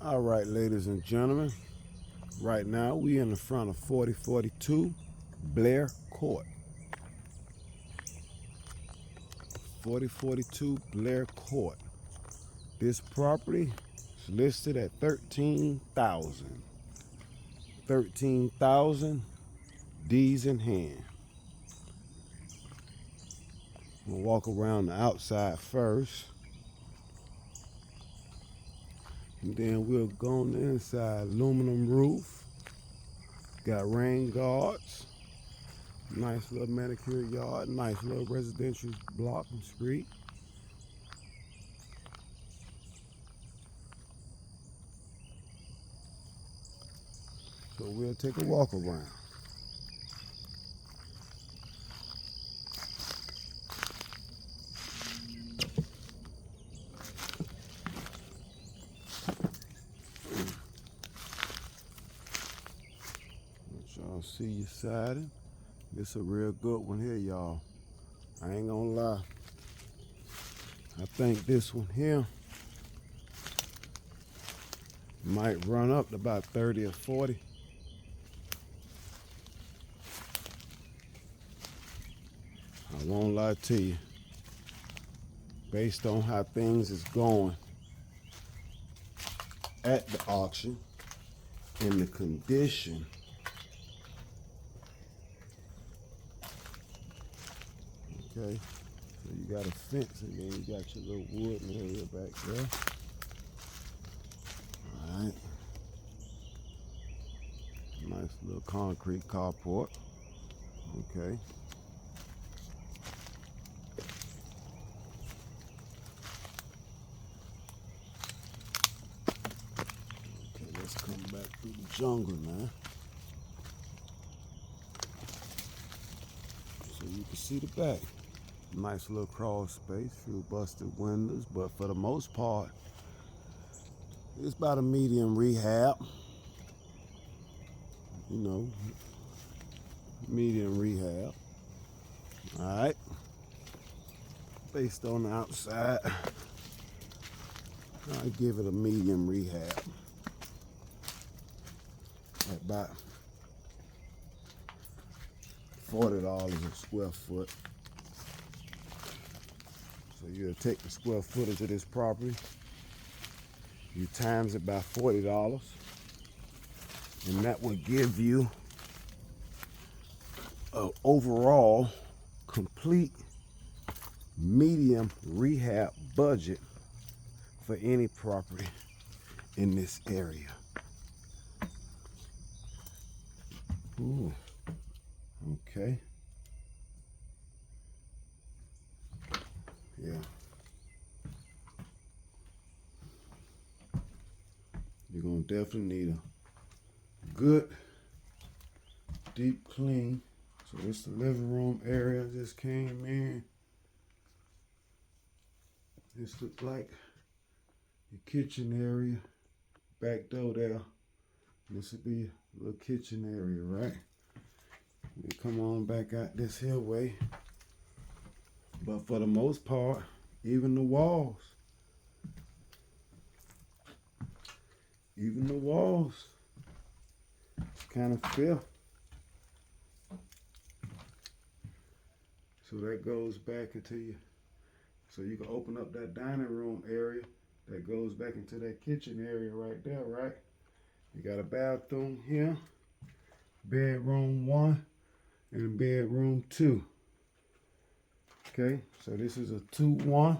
All right, ladies and gentlemen, right now we in the front of 4042 Blair Court. 4042 Blair Court. This property is listed at $13,000. 13,000 D's in hand. We'll walk around the outside first. And then we'll go on the inside. Aluminum roof. Got rain guards. Nice little manicured yard. Nice little residential block and street. So we'll take a walk around. Let y'all see your siding. This a real good one here, y'all. I ain't gonna lie. I think this one here might run up to about 30 or 40. I won't lie to you. Based on how things is going at the auction and the condition, okay, so you got a fence and then you got your little wood area back there. All right, nice little concrete carport. Okay. Let's come back through the jungle now. So you can see the back. Nice little crawl space, few busted windows, but for the most part, it's about a medium rehab. You know, medium rehab. All right. Based on the outside, I give it a medium rehab. At about $40 a square foot. So you'll take the square footage of this property, you times it by $40, and that will give you an overall complete medium rehab budget for any property in this area. Ooh, okay. Yeah. You're gonna definitely need a good, deep clean. So this is the living room area. Just came in. This looks like the kitchen area. Back door there. This would be a little kitchen area, right? We come on back out this here way. But for the most part, even the walls kind of fill. So that goes back into you. So you can open up that dining room area that goes back into that kitchen area right there, right? You got a bathroom here, bedroom 1, and bedroom 2. Okay, so this is a 2-1.